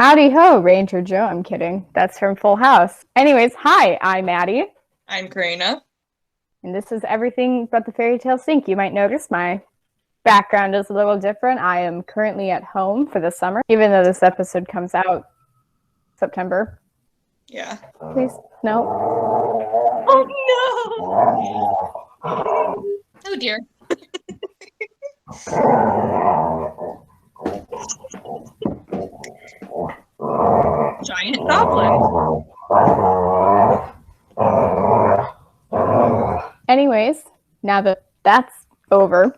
Howdy ho, Ranger Joe. I'm kidding. That's from Full House. Anyways, hi, I'm Maddie, I'm Karina. and this is Everything But the Fairy Tale Sink. You might notice my background is a little different. I am currently at home for the summer, even though this episode comes out September. Yeah. Please, no. Oh no! Oh dear. Giant goblin. Anyways, now that that's over,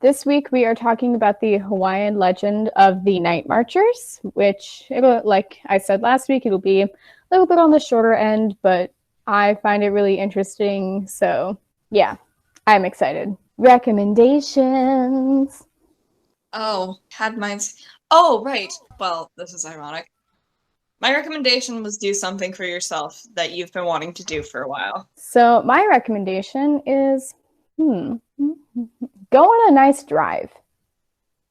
this week we are talking about the Hawaiian legend of the Night Marchers, which, like I said last week, it'll be a little bit on the shorter end, but I find it really interesting. So, yeah, I'm excited. Recommendations. Oh, had mine. Oh, right. Well, this is ironic. My recommendation was do something for yourself that you've been wanting to do for a while. So, my recommendation is go on a nice drive.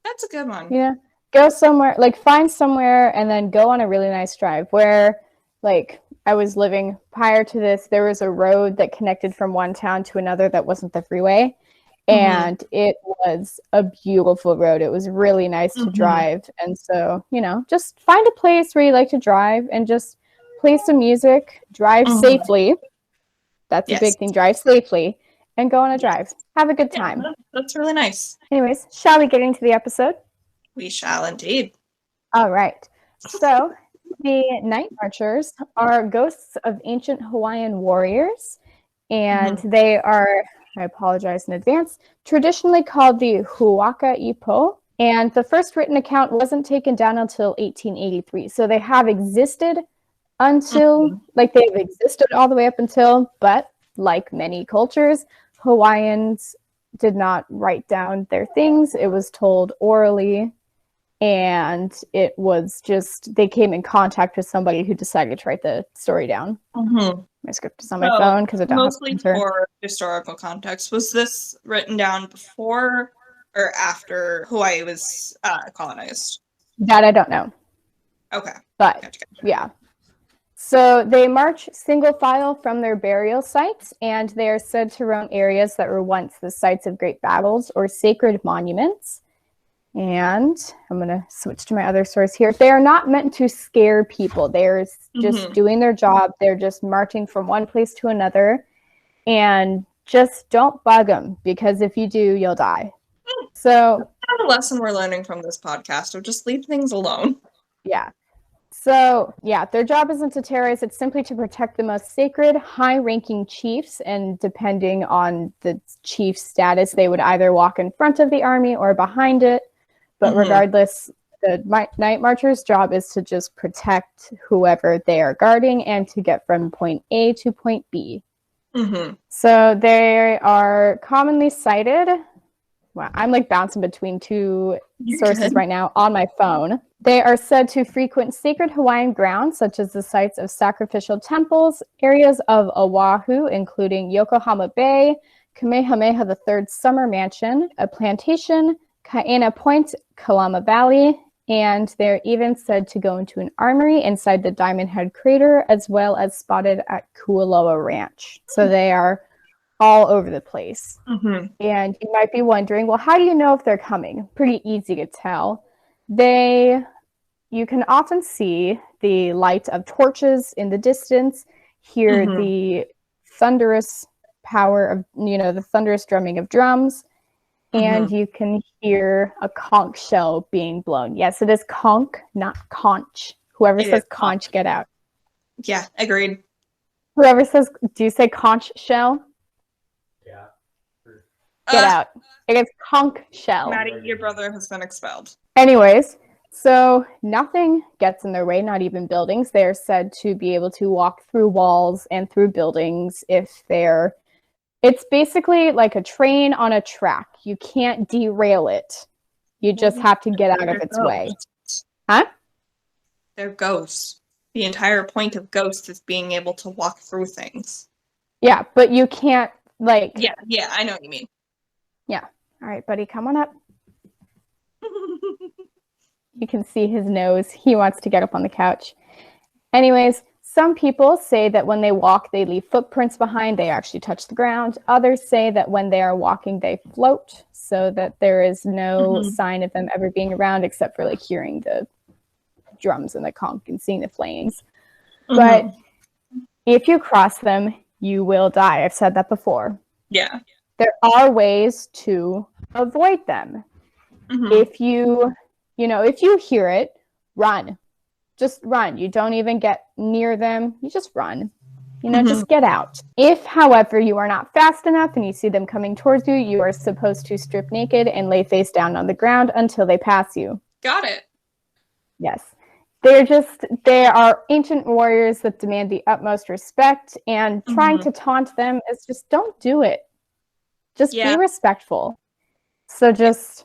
That's a good one. Yeah. Go somewhere, like find somewhere and then go on a really nice drive where, like, I was living prior to this, there was a road that connected from one town to another that wasn't the freeway. And it was a beautiful road. It was really nice to drive. And so, just find a place where you like to drive and just play some music, drive safely. That's a big thing. Drive safely and go on a drive. Have a good time. That's really nice. Anyways, shall we get into the episode? We shall indeed. All right. So the Night Marchers are ghosts of ancient Hawaiian warriors, and they are, I apologize in advance, traditionally called the Huaka Ipo. And the first written account wasn't taken down until 1883. So they have existed until, like they have existed all the way up until, but like many cultures, Hawaiians did not write down their things. It was told orally. And it was just, they came in contact with somebody who decided to write the story down. My script is on my phone because I don't mostly have for historical context. Was this written down before or after Hawaii was colonized? That I don't know. Okay. But, gotcha. Yeah. So they march single file from their burial sites, and they are said to roam areas that were once the sites of great battles or sacred monuments. And I'm going to switch to my other source here. They are not meant to scare people. They're just doing their job. They're just marching from one place to another. And just don't bug them, because if you do, you'll die. So that's a lesson we're learning from this podcast, of just leave things alone. Yeah. So, yeah, their job isn't to terrorize. It's simply to protect the most sacred, high-ranking chiefs. And depending on the chief's status, they would either walk in front of the army or behind it. But regardless, the Night Marcher's job is to just protect whoever they are guarding and to get from point A to point B. So they are commonly cited. Well, I'm like bouncing between two sources right now on my phone. They are said to frequent sacred Hawaiian grounds, such as the sites of sacrificial temples, areas of Oahu, including Yokohama Bay, Kamehameha III's summer mansion, a plantation, Kaena Point, Kalama Valley, and they're even said to go into an armory inside the Diamond Head crater, as well as spotted at Kualoa Ranch. So they are all over the place. And you might be wondering, well, how do you know if they're coming? Pretty easy to tell. You can often see the light of torches in the distance, hear the thunderous power of, the thunderous drumming of drums, and you can hear a conch shell being blown. Yes, it is conch, not conch. Whoever says conch, get out. Yeah, agreed. Whoever says, do you say conch shell? Yeah. Get out. It is conch shell. Maddie, your brother has been expelled. Anyways, so nothing gets in their way, not even buildings. They are said to be able to walk through walls and through buildings if they're... It's basically like a train on a track. You can't derail it. You just have to get out of its way. Huh? They're ghosts. The entire point of ghosts is being able to walk through things. Yeah, but you can't, like... Yeah, I know what you mean. Yeah. All right, buddy, come on up. You can see his nose. He wants to get up on the couch. Anyways, some people say that when they walk, they leave footprints behind. They actually touch the ground. Others say that when they are walking, they float so that there is no sign of them ever being around except for like hearing the drums and the conch and seeing the flames. But if you cross them, you will die. I've said that before. Yeah. There are ways to avoid them. If you hear it, run. Just run. You don't even get near them. You just run. Just get out. If, however, you are not fast enough and you see them coming towards you, you are supposed to strip naked and lay face down on the ground until they pass you. Got it. Yes. They are ancient warriors that demand the utmost respect, and trying to taunt them is just don't do it. Just be respectful. So just,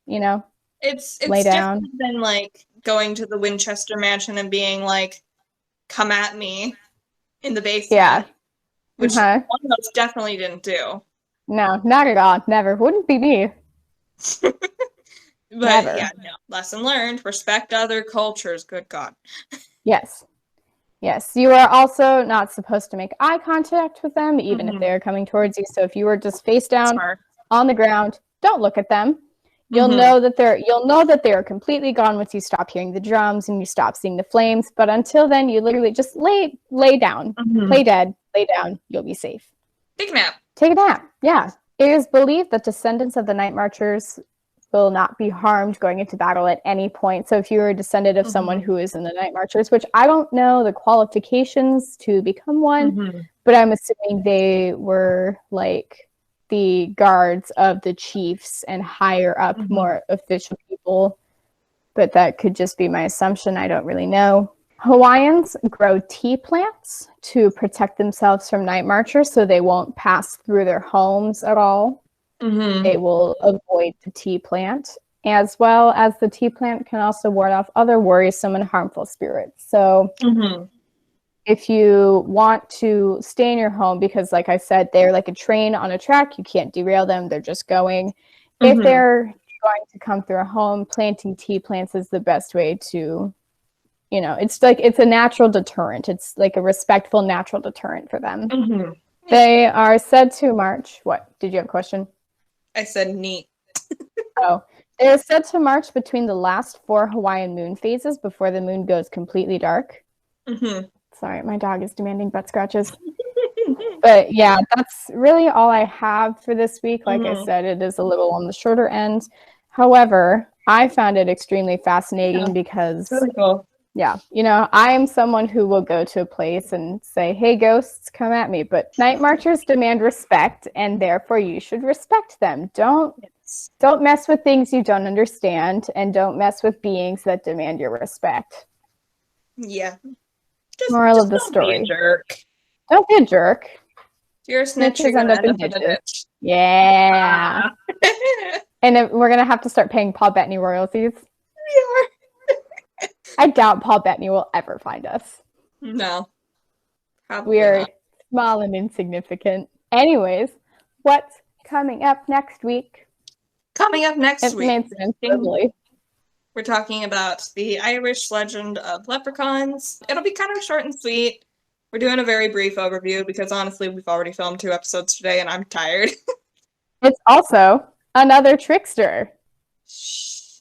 it's lay down. different than like going to the Winchester Mansion and being like, come at me in the basement. Yeah. Which one of us definitely didn't do. No, not at all. Never. Wouldn't be me. But never. Yeah, no. Lesson learned. Respect other cultures. Good God. Yes. Yes. You are also not supposed to make eye contact with them, even if they're coming towards you. So if you were just face down on the ground, don't look at them. You'll know that they are completely gone once you stop hearing the drums and you stop seeing the flames. But until then, you literally just lay down, play dead, lay down. You'll be safe. Take a nap. Take a nap. Yeah. It is believed that descendants of the Night Marchers will not be harmed going into battle at any point. So if you're a descendant of someone who is in the Night Marchers, which I don't know the qualifications to become one, but I'm assuming they were like the guards of the chiefs and higher up, more official people. But that could just be my assumption. I don't really know. Hawaiians grow tea plants to protect themselves from Night Marchers so they won't pass through their homes at all. They will avoid the tea plant, as well as the tea plant can also ward off other worrisome and harmful spirits. So if you want to stay in your home, because like I said, they're like a train on a track, you can't derail them, they're just going. If they're going to come through a home, planting tea plants is the best way to, it's a natural deterrent. It's like a respectful natural deterrent for them. They are said to march. What? Did you have a question? I said neat. They are said to march between the last 4 Hawaiian moon phases before the moon goes completely dark. Sorry, my dog is demanding butt scratches. But yeah, that's really all I have for this week. Like I said, it is a little on the shorter end. However, I found it extremely fascinating because, really cool. I am someone who will go to a place and say, hey, ghosts, come at me. But Night Marchers demand respect, and therefore you should respect them. Don't mess with things you don't understand, and don't mess with beings that demand your respect. Yeah. Moral of the story. Don't be a jerk. Don't be a jerk. If you're a snitch, you're gonna end up in a ditch. Yeah. And we're going to have to start paying Paul Bettany royalties. We are. I doubt Paul Bettany will ever find us. No. Probably we are not. Small and insignificant. Anyways, what's coming up next week? Coming up next week. Totally. We're talking about the Irish legend of leprechauns. It'll be kind of short and sweet. We're doing a very brief overview because honestly, we've already filmed 2 episodes today and I'm tired. It's also another trickster. Shh.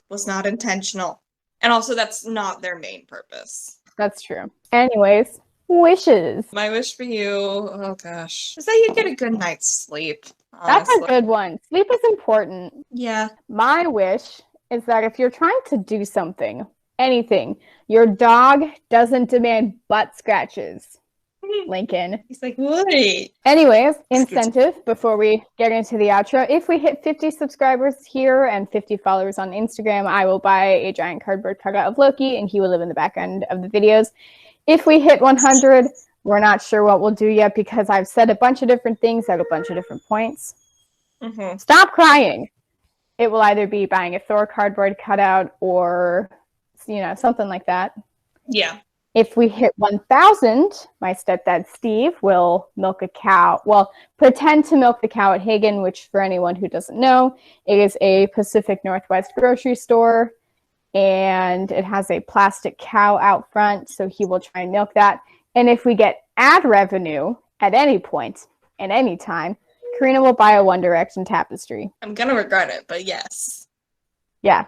Was not intentional. And also, that's not their main purpose. That's true. Anyways, wishes. My wish for you, oh gosh, is that you get a good night's sleep. Honestly. That's a good one. Sleep is important. Yeah. My wish is that if you're trying to do something, anything, your dog doesn't demand butt scratches. Lincoln. He's like, wait. Anyways, incentive before we get into the outro. If we hit 50 subscribers here and 50 followers on Instagram, I will buy a giant cardboard cutout of Loki and he will live in the back end of the videos. If we hit 100, we're not sure what we'll do yet because I've said a bunch of different things at a bunch of different points. Stop crying. It will either be buying a Thor cardboard cutout or, something like that. Yeah. If we hit 1,000, my stepdad Steve will milk a cow. Well, pretend to milk the cow at Hagen, which for anyone who doesn't know, it is a Pacific Northwest grocery store. and it has a plastic cow out front, so he will try and milk that. And if we get ad revenue at any point, at any time, Karina will buy a One Direction tapestry. I'm gonna regret it, but yes. Yeah.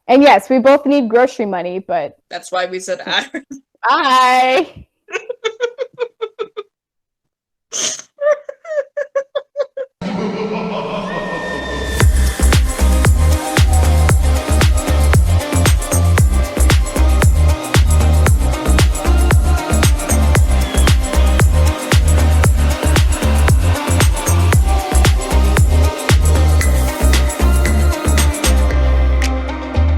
And yes, we both need grocery money, but... That's why we said ad. Bye!